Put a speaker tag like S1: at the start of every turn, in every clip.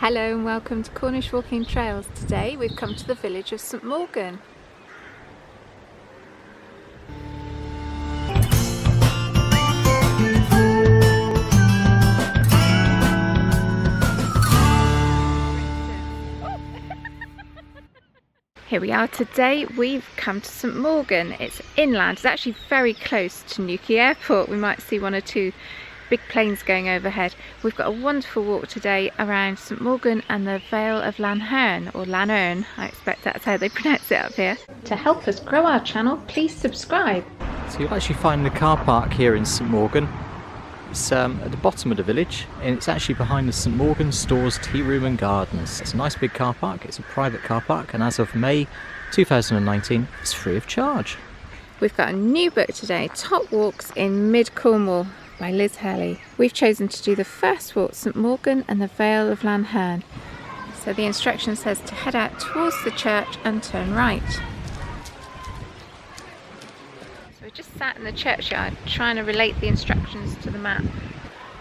S1: Hello and welcome to Cornish Walking Trails. Today we've come to the village of St Mawgan. Here we are today. We've come to St Mawgan. It's inland. It's actually very close to Newquay Airport. We might see one or two big planes going overhead. We've got a wonderful walk today around St Mawgan and the Vale of Lanherne, or Lanherne, I expect that's how they pronounce it up here. To help us grow our channel, please subscribe.
S2: So you'll actually find the car park here in St Mawgan. It's at the bottom of the village, and it's actually behind the St Mawgan Stores Tea Room and Gardens. It's a nice big car park. It's a private car park, and as of May 2019 it's free of charge.
S1: We've got a new book today, Top Walks in Mid Cornwall by Hurley. We've chosen to do the first walk, St Mawgan and the Vale of Lanherne. So the instruction says to head out towards the church and turn right. So we're just sat in the churchyard trying to relate the instructions to the map.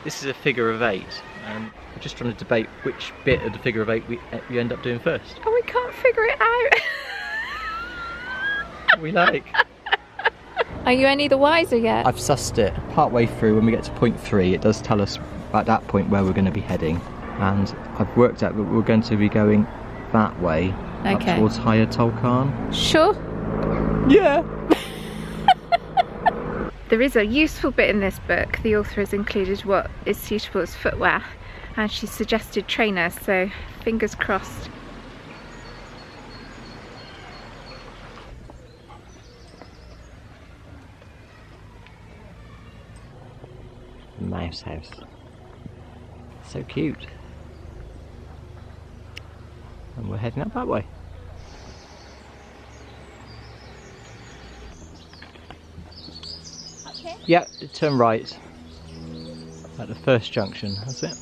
S2: This is a figure of 8, and we're just trying to debate which bit of the figure of 8 we end up doing first.
S1: Oh, we can't figure it out.
S2: We like.
S1: Are you any the wiser yet?
S2: I've sussed it. Part way through, when we get to point 3, it does tell us at that point where we're going to be heading, and I've worked out that we're going to be going that way, up towards Outtakes.
S1: Sure.
S2: Yeah.
S1: There is a useful bit in this book. The author has included what is suitable as footwear, and she suggested trainers, so fingers crossed.
S2: Mouse house. So cute. And we're heading up that way.
S1: Up here?
S2: Yeah, turn right at the first junction, that's it.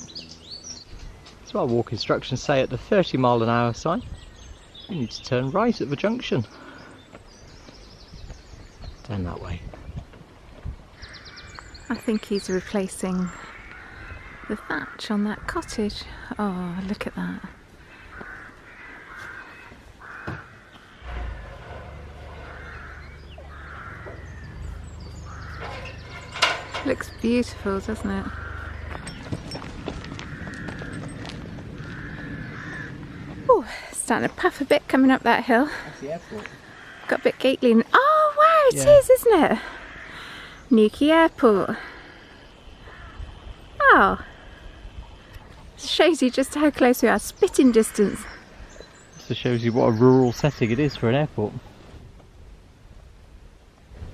S2: That's what our walk instructions say at the 30-mile-an-hour sign. You need to turn right at the junction. Down that way.
S1: I think he's replacing the thatch on that cottage. Oh, look at that. Looks beautiful, doesn't it? Oh, starting to puff a bit coming up that hill.
S2: That's the airport.
S1: Got a bit gately. Oh wow, it is, isn't it? Newquay Airport. Oh, shows you just how close we are, spitting distance.
S2: This shows you what a rural setting it is for an airport.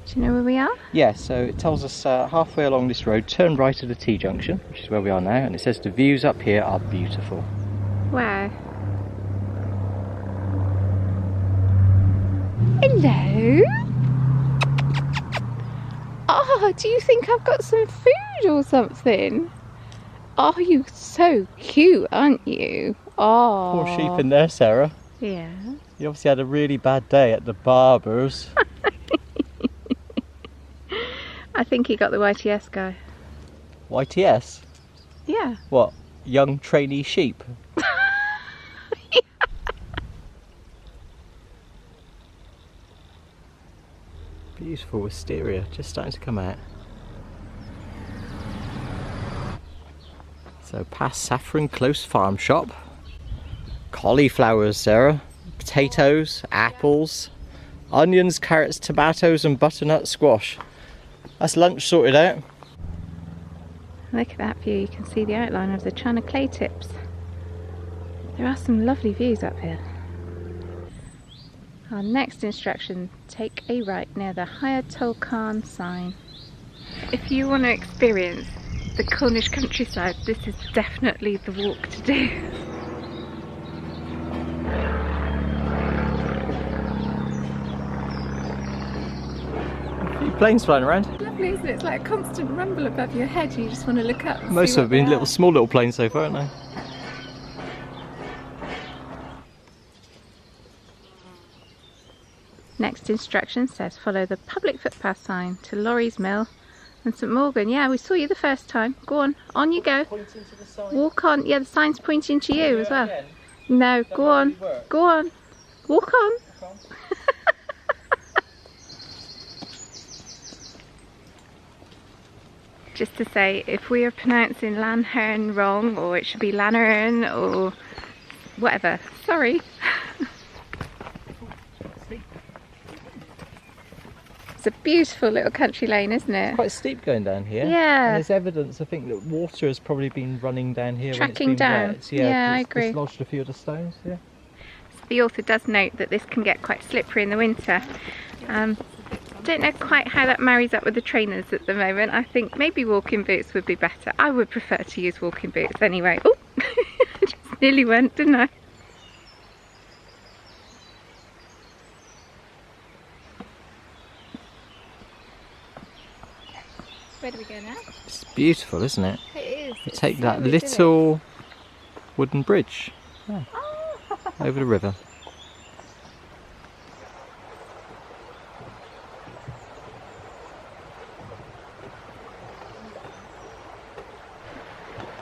S1: Do you know where we are?
S2: Yeah, so it tells us halfway along this road, turn right at the T-junction, which is where we are now, and it says the views up here are beautiful.
S1: Wow. Hello? Oh, do you think I've got some food or something? Oh, you're so cute, aren't you? Oh.
S2: Poor sheep in there, Sarah.
S1: Yeah.
S2: You obviously had a really bad day at the barber's.
S1: I think he got the YTS guy.
S2: YTS?
S1: Yeah.
S2: What? Young trainee sheep? Beautiful wisteria, just starting to come out. So past Saffron Close Farm Shop. Cauliflowers, Sarah. Potatoes, apples, onions, carrots, tomatoes and butternut squash. That's lunch sorted out.
S1: Look at that view, you can see the outline of the China clay tips. There are some lovely views up here. Our next instruction, take a right near the Outtakes sign. If you want to experience the Cornish countryside, this is definitely the walk to do.
S2: A few planes flying around.
S1: Lovely, isn't it? It's like a constant rumble above your head. You just want to look up and
S2: Most
S1: see
S2: of them have been
S1: what
S2: small little planes so far, haven't they?
S1: Next instruction says follow the public footpath sign to Laurie's Mill And St Mawgan, yeah, we saw you the first time. Go on you go.
S2: Pointing to the sign.
S1: Walk on. Yeah, the sign's pointing to you as well.
S2: Again.
S1: No, go on. Go on. Walk on. Just to say, if we are pronouncing Lanherne wrong, or it should be Lanherne, or whatever, sorry. It's a beautiful little country lane, isn't it?
S2: Quite steep going down here.
S1: Yeah.
S2: And there's evidence, I think, that water has probably been running down here
S1: Tracking
S2: when it's been
S1: down.
S2: wet.
S1: Yeah, I agree.
S2: It's lodged a few of the stones, yeah.
S1: So the author does note that this can get quite slippery in the winter. Don't know quite how that marries up with the trainers at the moment. I think maybe walking boots would be better. I would prefer to use walking boots anyway. Oh, I just nearly went, didn't I? Where do we go now?
S2: It's beautiful, isn't it?
S1: It is.
S2: You take that little wooden bridge over the river.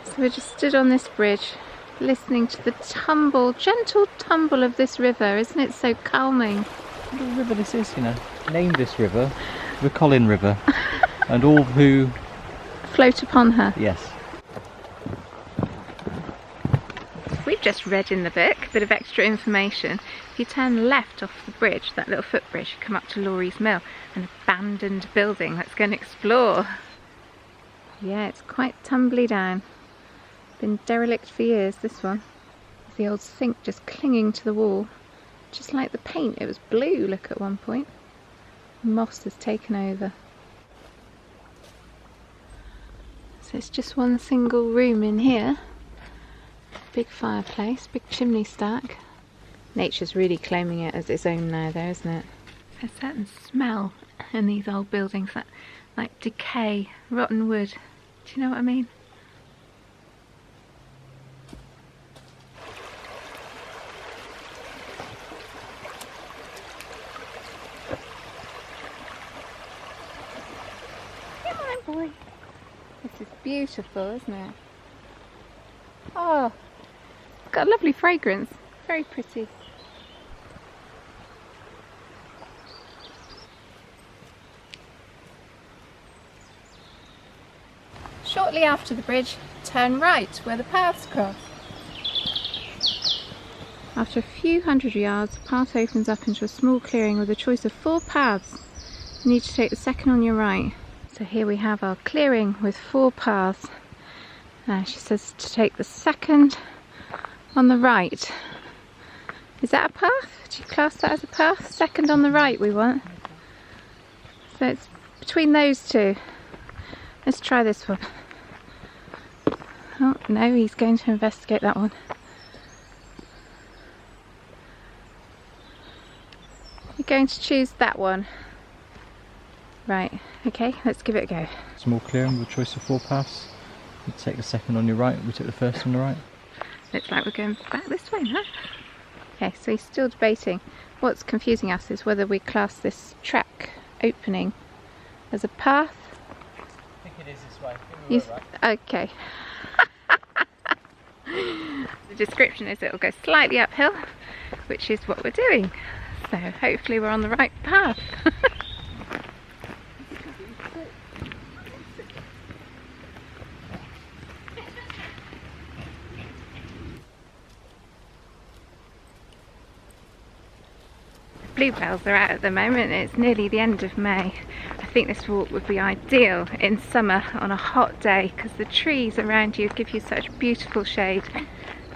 S1: So we're just stood on this bridge, listening to the tumble, gentle tumble of this river. Isn't it so calming?
S2: What a river this is, you know. Named this river the Colin River, and all who
S1: float upon her.
S2: Yes.
S1: We've just read in the book a bit of extra information. If you turn left off the bridge, that little footbridge, you come up to Laurie's Mill, an abandoned building. Let's go and explore. Yeah, it's quite tumbly down. Been derelict for years, this one. There's the old sink just clinging to the wall. Just like the paint, it was blue, look, at one point. Moss has taken over. So it's just one single room in here. Big fireplace, big chimney stack. Nature's really claiming it as its own now though, isn't it? There's a certain smell in these old buildings, that like decay, rotten wood. Do you know what I mean? Come on, boy. This is beautiful, isn't it? Oh, it's got a lovely fragrance. Very pretty. Shortly after the bridge, turn right where the paths cross. After a few hundred yards, the path opens up into a small clearing with a choice of 4 paths. You need to take the second on your right. So here we have our clearing with 4 paths. She says to take the second on the right. Is that a path? Do you class that as a path? Second on the right we want. So it's between those two. Let's try this one. Oh no, he's going to investigate that one. You're going to choose that one. Right, okay, let's give it a go.
S2: Small clearing with a choice of 4 paths. You take the second on your right, we take the first on the right.
S1: Looks like we're going back this way, huh? Okay, so he's still debating. What's confusing us is whether we class this track opening as a path.
S2: I think it is this way.
S1: Right. Okay. The description is it'll go slightly uphill, which is what we're doing. So hopefully we're on the right path. Bluebells are out at the moment. It's nearly the end of May. I think this walk would be ideal in summer on a hot day because the trees around you give you such beautiful shade.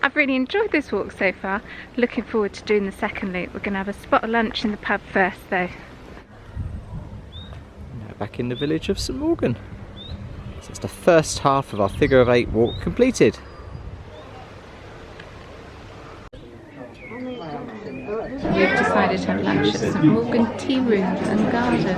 S1: I've really enjoyed this walk so far. Looking forward to doing the second loop. We're going to have a spot of lunch in the pub first though.
S2: Now back in the village of St Mawgan. So it's the first half of our figure of 8 walk completed.
S1: We've decided to have lunch at St Mawgan Tea Room and Garden.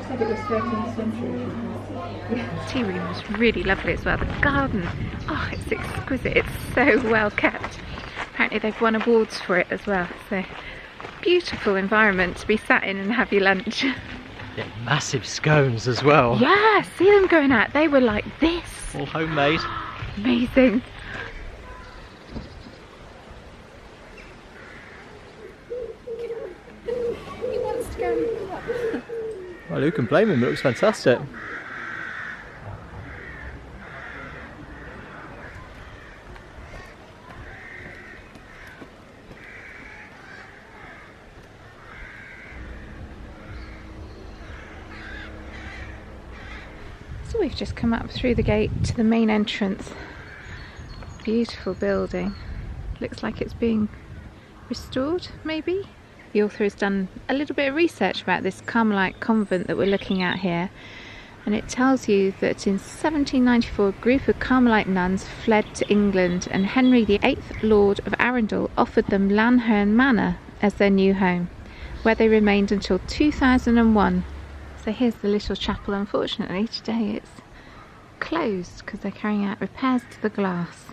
S1: Said it was 13th century. The tea room was really lovely as well. The garden, oh, it's exquisite. It's so well kept. Apparently they've won awards for it as well. So beautiful environment to be sat in and have your lunch.
S2: Yeah, massive scones as well.
S1: Yeah, see them going out. They were like this.
S2: All homemade.
S1: Amazing. He wants to go and pick up.
S2: Well, who can blame him? It looks fantastic.
S1: So we've just come up through the gate to the main entrance. Beautiful building. Looks like it's being restored, maybe? The author has done a little bit of research about this Carmelite convent that we're looking at here, and it tells you that in 1794 a group of Carmelite nuns fled to England, and Henry VIII, Lord of Arundel, offered them Lanherne Manor as their new home, where they remained until 2001. So here's the little chapel. Unfortunately today it's closed because they're carrying out repairs to the glass.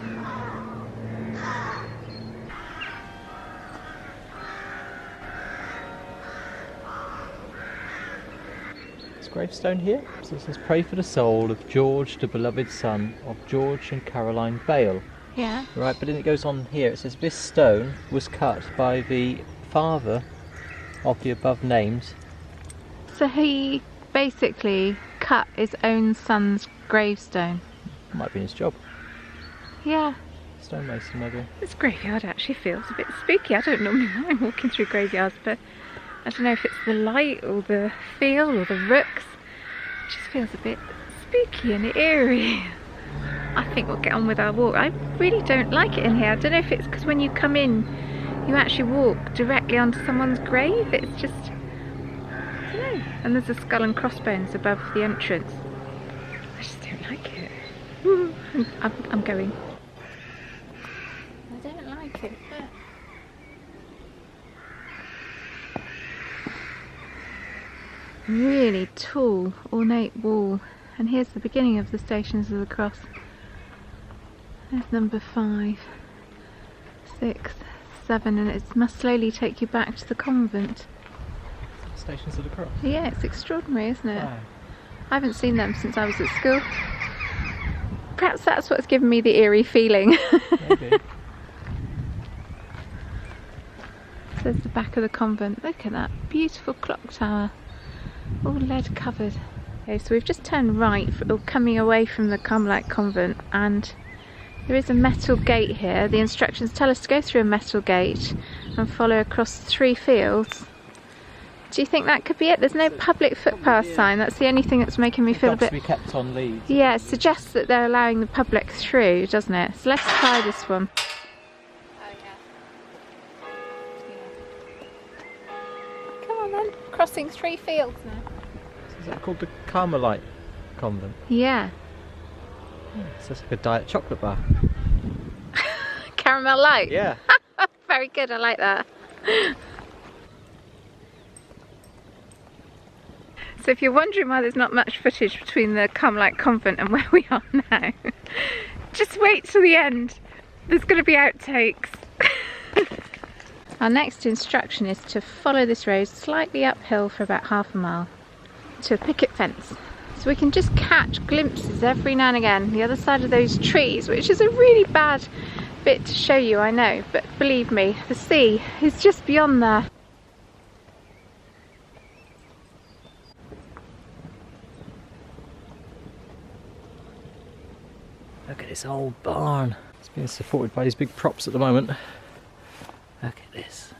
S2: Gravestone here. So it says, pray for the soul of George, the beloved son of George and Caroline Bale.
S1: Yeah.
S2: Right, but then it goes on here. It says this stone was cut by the father of the above named.
S1: So he basically cut his own son's gravestone.
S2: Might be his job.
S1: Yeah.
S2: Stonemason maybe.
S1: This graveyard actually feels a bit spooky. I don't normally mind walking through graveyards, but I don't know if it's the light or the feel or the rooks. It just feels a bit spooky and eerie. I think we'll get on with our walk. I really don't like it in here. I don't know if it's because when you come in, you actually walk directly onto someone's grave. It's just, I don't know. And there's a skull and crossbones above the entrance. I just don't like it. Ooh, I'm going. I don't like it. But really tall, ornate wall, and here's the beginning of the Stations of the Cross. There's number 5, 6, 7, and it must slowly take you back to the convent.
S2: Stations of the Cross?
S1: Yeah, it's extraordinary, isn't it?
S2: Wow.
S1: I haven't seen them since I was at school. Perhaps that's what's given me the eerie feeling.
S2: Maybe.
S1: There's the back of the convent. Look at that beautiful clock tower. All lead covered. Okay, so we've just turned right, coming away from the Carmelite convent, and there is a metal gate here. The instructions tell us to go through a metal gate and follow across 3 fields. Do you think that could be it? There's no public footpath sign. That's the only thing that's making me feel a bit...
S2: to be kept on lead.
S1: Yeah, it suggests that they're allowing the public through, doesn't it? So let's try this one. Come on then, crossing 3 fields now.
S2: Is that called the Carmelite convent?
S1: Yeah.
S2: It's just like a diet chocolate bar.
S1: Caramel light?
S2: Yeah.
S1: Very good, I like that. So if you're wondering why there's not much footage between the Carmelite convent and where we are now, just wait till the end. There's going to be outtakes. Our next instruction is to follow this road slightly uphill for about half a mile to a picket fence. So we can just catch glimpses every now and again the other side of those trees, which is a really bad bit to show you, I know, but believe me, the sea is just beyond there.
S2: Look at this old barn. It's being supported by these big props at the moment. Look at this.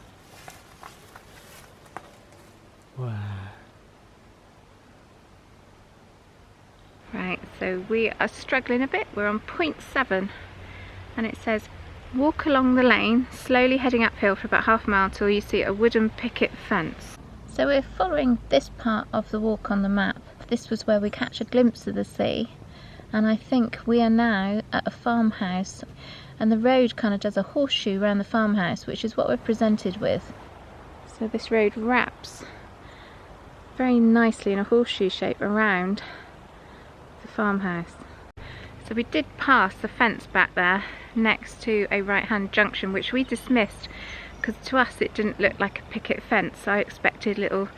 S2: Wow.
S1: Right, so we are struggling a bit. We're on point 7 and it says walk along the lane, slowly heading uphill for about half a mile till you see a wooden picket fence. So we're following this part of the walk on the map. This was where we catch a glimpse of the sea, and I think we are now at a farmhouse, and the road kind of does a horseshoe around the farmhouse, which is what we're presented with. So this road wraps very nicely in a horseshoe shape around the farmhouse. So we did pass the fence back there next to a right-hand junction, which we dismissed because to us it didn't look like a picket fence. I expected little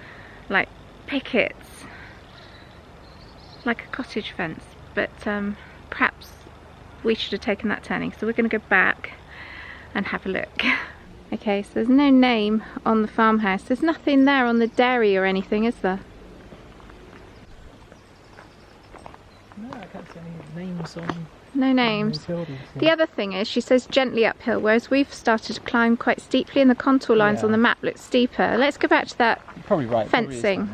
S1: like pickets, like a cottage fence, but perhaps we should have taken that turning. So we're going to go back and have a look. Okay, so there's no name on the farmhouse. There's nothing there on the dairy or anything, is there?
S2: No, I can't see any names on.
S1: No names.
S2: Buildings, yeah.
S1: The other thing is she says gently uphill, whereas we've started to climb quite steeply and the contour lines on the map look steeper. Let's go back to that
S2: You're probably right.
S1: fencing.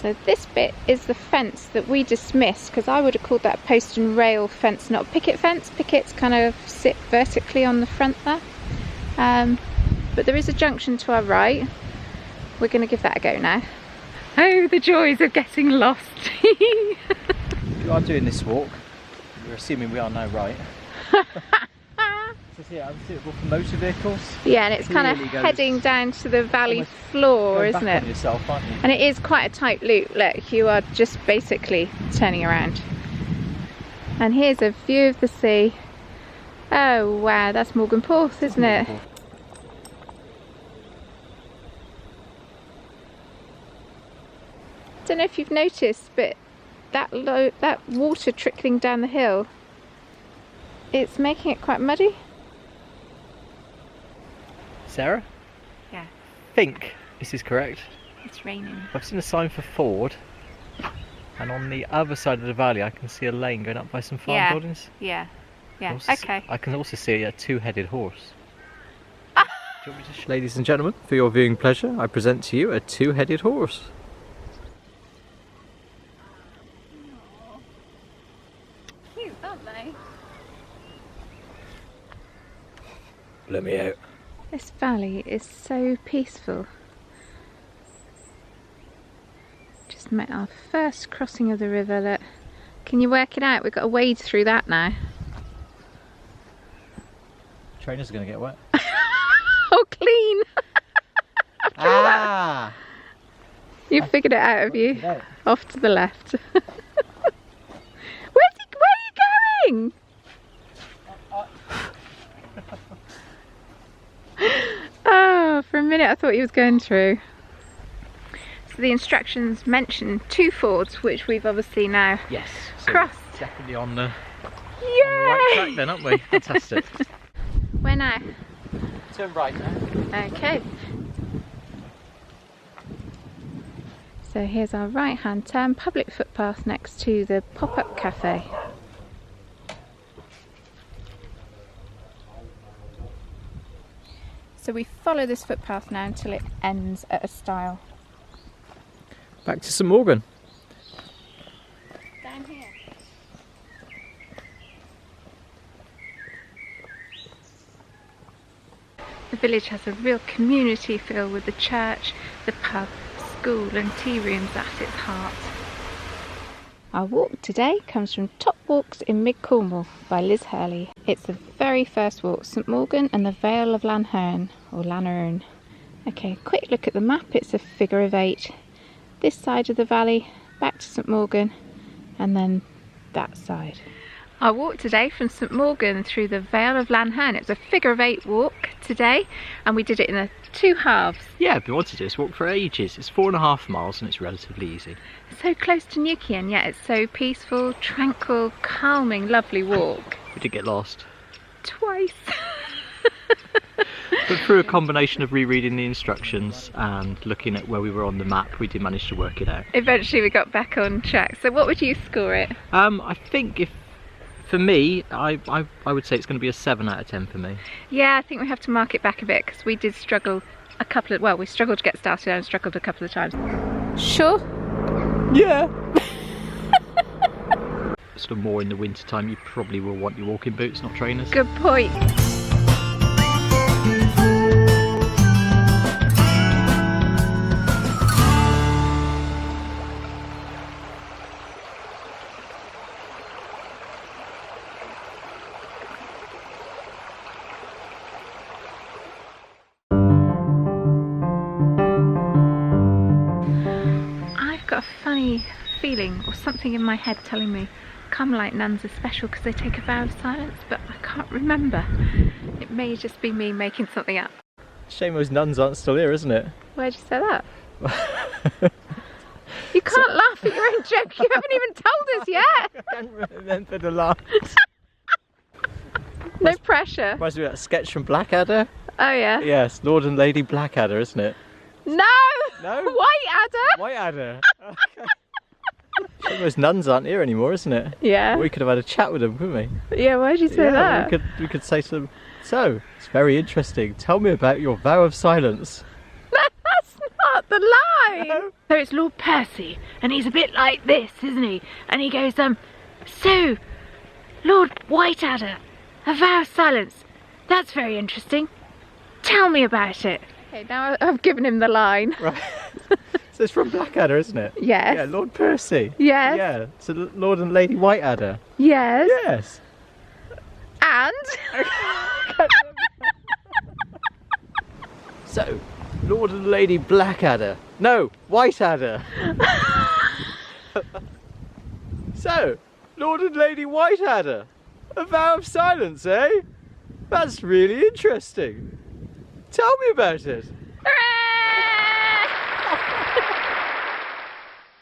S1: So this bit is the fence that we dismissed, because I would have called that a post and rail fence, not a picket fence. Pickets kind of sit vertically on the front there. But there is a junction to our right. We're going to give that a go now. Oh, the joys of getting lost.
S2: If you are doing this walk, we're assuming we are now right. So yeah, unsuitable for motor vehicles.
S1: Yeah, and it's kind of
S2: Clearly goes
S1: heading down to the valley floor,
S2: Going
S1: isn't
S2: back
S1: it?
S2: on yourself, aren't you?
S1: And it is quite a tight loop. Look, you are just basically turning around. And here's a view of the sea. Oh wow, that's Morgan Porth, isn't it? Don't know if you've noticed, but that water trickling down the hill, it's making it quite muddy.
S2: Sarah?
S1: Yeah.
S2: I think this is correct.
S1: It's raining.
S2: I've seen a sign for Ford, and on the other side of the valley I can see a lane going up by some farm buildings.
S1: Yeah. Yeah.
S2: Also
S1: Okay.
S2: I can also see a two-headed horse. Do you want me to ladies and gentlemen, for your viewing pleasure, I present to you a two-headed horse.
S1: Cute, aren't they?
S2: Let me out.
S1: This valley is so peaceful. Just met our first crossing of the river. Look. Can you work it out? We've got to wade through that now.
S2: Trainer's going to get wet.
S1: Oh, clean!
S2: Ah!
S1: You figured it out, have you?
S2: No.
S1: Off to the left. Where are you going? Oh, for a minute I thought he was going through. So the instructions mention two fords, which we've obviously now crossed.
S2: Definitely on the
S1: Yay!
S2: right track then, aren't we? Fantastic.
S1: Where now?
S2: Turn right now.
S1: Okay. So here's our right hand turn, public footpath next to the pop-up cafe. So we follow this footpath now until it ends at a stile.
S2: Back to St Mawgan.
S1: Down here. The village has a real community feel with the church, the pub, school and tea rooms at its heart. Our walk today comes from Top Walks in Mid Cornwall by Liz Hurley. It's the very first walk, St Mawgan and the Vale of Lanherne, or Lanherne. Okay, quick look at the map, it's a figure of 8. This side of the valley, back to St Mawgan, and then that side. Our walk today from St Mawgan through the Vale of Lanherne. It's a figure of 8 walk today, and we did it in 2 halves.
S2: Yeah, I've been wanting to do this walk for ages. It's 4.5 miles and it's relatively easy.
S1: So close to Newquay, and yet it's so peaceful, tranquil, calming, lovely walk.
S2: We did get lost.
S1: Twice.
S2: But through a combination of rereading the instructions and looking at where we were on the map, we did manage to work it out.
S1: Eventually we got back on track. So what would you score it?
S2: I think for me, I would say it's going to be a 7 out of 10 for me.
S1: Yeah, I think we have to mark it back a bit because we did struggle we struggled to get started and struggled a couple of times. Sure?
S2: Yeah. Sort of more in the winter time, you probably will want your walking boots, not trainers.
S1: Good point. got a funny feeling or something in my head telling me Carmelite nuns are special because they take a vow of silence, but I can't remember. It may just be me making something up.
S2: Shame those nuns aren't still here, isn't it?
S1: Where'd you say that? You can't laugh at your own joke, you haven't even told us yet!
S2: I can't remember the last.
S1: No pressure.
S2: Reminds me of that sketch from Blackadder.
S1: Oh yeah?
S2: Yes, Lord and Lady Blackadder, isn't it?
S1: No!
S2: No?
S1: Whiteadder!
S2: Whiteadder. Okay. Shame those nuns aren't here anymore, isn't it?
S1: Yeah.
S2: We could have had a chat with them, couldn't we?
S1: Yeah, why'd you say that?
S2: We could say to them, so, it's very interesting. Tell me about your vow of silence.
S1: That's not the line!
S2: No.
S1: So it's Lord Percy, and he's a bit like this, isn't he? And he goes, so, Lord Whiteadder, a vow of silence. That's very interesting. Tell me about it. Okay, now I've given him the line.
S2: Right. So it's from Blackadder, isn't it?
S1: Yes.
S2: Yeah, Lord Percy.
S1: Yes.
S2: Yeah, so Lord and Lady Whiteadder.
S1: Yes.
S2: Yes.
S1: And?
S2: So, Lord and Lady Blackadder. No, Whiteadder. So, Lord and Lady Whiteadder. A vow of silence, eh? That's really interesting. Tell me about it.
S1: Hooray!